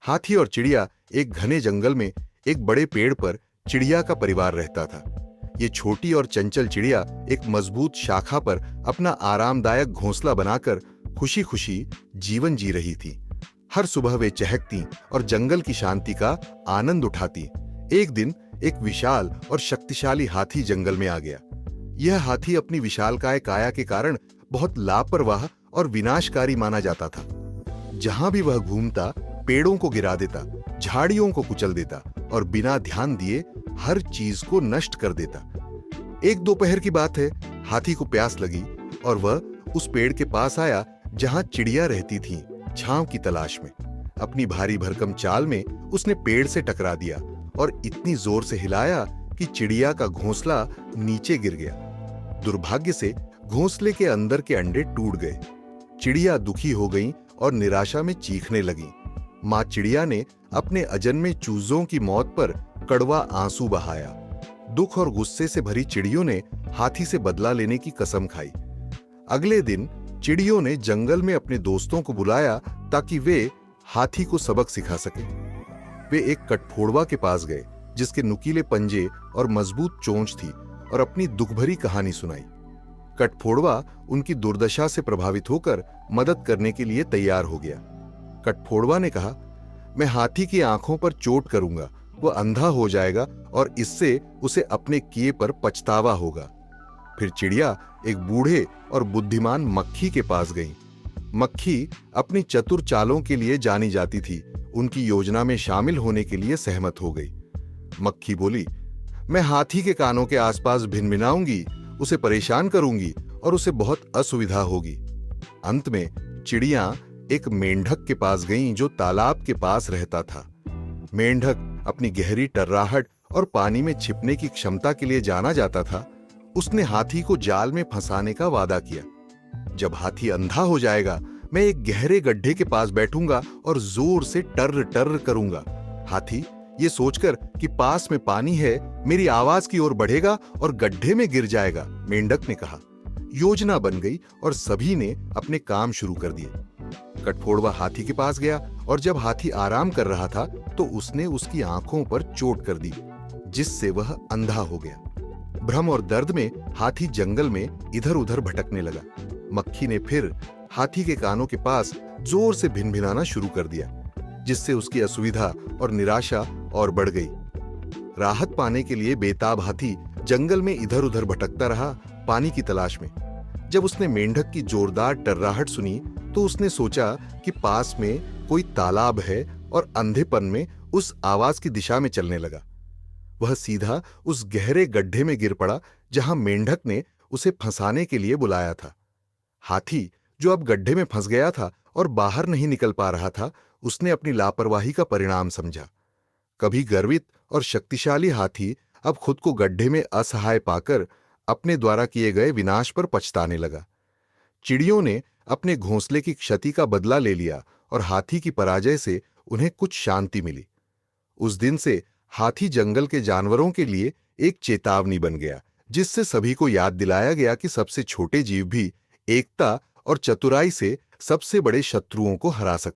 हाथी और चिड़िया एक घने जंगल में एक बड़े पेड़ पर चिड़िया का परिवार रहता था। ये छोटी और चंचल चिड़िया एक मजबूत शाखा पर अपना आरामदायक घोंसला बनाकर खुशी खुशी जीवन जी रही थी। हर सुबह वे चहकती और जंगल की शांति का आनंद उठाती। एक दिन एक विशाल और शक्तिशाली हाथी जंगल में आ गया। यह हाथी अपनी विशालकाय काया के कारण बहुत लापरवाह और विनाशकारी माना जाता था। जहां भी वह घूमता, पेड़ों को गिरा देता, झाड़ियों को कुचल देता और बिना ध्यान दिए हर चीज को नष्ट कर देता। एक दोपहर की बात है, हाथी को प्यास लगी और वह उस पेड़ के पास आया जहां चिड़िया रहती थीं, छांव की तलाश में। अपनी भारी भरकम चाल में उसने पेड़ से टकरा दिया और इतनी जोर से हिलाया कि चिड़िया का घोंसला नीचे गिर गया। दुर्भाग्य से घोंसले के अंदर के अंडे टूट गए। चिड़िया दुखी हो गई और निराशा में चीखने लगी। मां चिड़िया ने अपने अजन्मे चूजों की मौत पर कड़वा आंसू बहाया। दुख और गुस्से से भरी चिड़ियों ने हाथी से बदला लेने की कसम खाई। अगले दिन चिड़ियों ने जंगल में अपने दोस्तों को बुलाया ताकि वे हाथी को सबक सिखा सके। वे एक कटफोड़वा के पास गए जिसके नुकीले पंजे और मजबूत चोंच थी और अपनी दुखभरी कहानी सुनाई। कटफोड़वा उनकी दुर्दशा से प्रभावित होकर मदद करने के लिए तैयार हो गया। कटफोड़वा ने कहा, मैं हाथी की आंखों पर चोट करूंगा, वह अंधा हो जाएगा और इससे उसे अपने किए पर पछतावा होगा। फिर चिड़िया एक बूढ़े और बुद्धिमान मक्खी के पास गई। मक्खी अपनी चतुर चालों के लिए जानी जाती थी। उनकी योजना में शामिल होने के लिए सहमत हो गई। मक्खी बोली, मैं हाथी के कानों के आसपास भिनभिनाऊंगी, उसे परेशान करूंगी और उसे बहुत असुविधा होगी। अंत में चिड़िया एक मेंढक के पास गईं जो तालाब के पास रहता था। मेंढक अपनी गहरी टर्राहट और पानी में छिपने की क्षमता के लिए जाना जाता था। उसने हाथी को जाल में फंसाने का वादा किया। जब हाथी अंधा हो जाएगा, मैं एक गहरे गड्ढे के पास बैठूंगा और जोर से टर्र टर्र करूंगा। हाथी ये सोचकर कि पास में पानी है, मेरी आवाज की ओर बढ़ेगा और गड्ढे में गिर जाएगा, मेंढक ने कहा। योजना बन गई और सभी ने अपने काम शुरू कर दिए। कटफोड़वा हाथी के पास गया और जब हाथी आराम कर रहा था तो उसने उसकी आंखों पर चोट कर दी, जिससे वह अंधा हो गया। भ्रम और दर्द में हाथी जंगल में इधर उधर भटकने लगा। मक्खी ने फिर हाथी के कानों के पास जोर से भिनभिनाना शुरू कर दिया, जिससे उसकी असुविधा और निराशा और बढ़ गई। राहत पाने के लिए बेताब हाथी जंगल में इधर उधर भटकता रहा, पानी की तलाश में। जब उसने मेंढक की जोरदार टर्राहट सुनी तो उसने सोचा कि पास में कोई तालाब है और अंधेपन में उस आवाज की दिशा में चलने लगा। वह सीधा उस गहरे गड्ढे में गिर पड़ा जहां मेंढक ने उसे फंसाने के लिए बुलाया था। हाथी, जो अब गड्ढे में फंस गया था और बाहर नहीं निकल पा रहा था, उसने अपनी लापरवाही का परिणाम समझा। कभी गर्वित और शक्तिशाली हाथी अब खुद को गड्ढे में असहाय पाकर अपने द्वारा किए गए विनाश पर पछताने लगा। चिड़ियों ने अपने घोंसले की क्षति का बदला ले लिया और हाथी की पराजय से उन्हें कुछ शांति मिली। उस दिन से हाथी जंगल के जानवरों के लिए एक चेतावनी बन गया, जिससे सभी को याद दिलाया गया कि सबसे छोटे जीव भी एकता और चतुराई से सबसे बड़े शत्रुओं को हरा सकते हैं।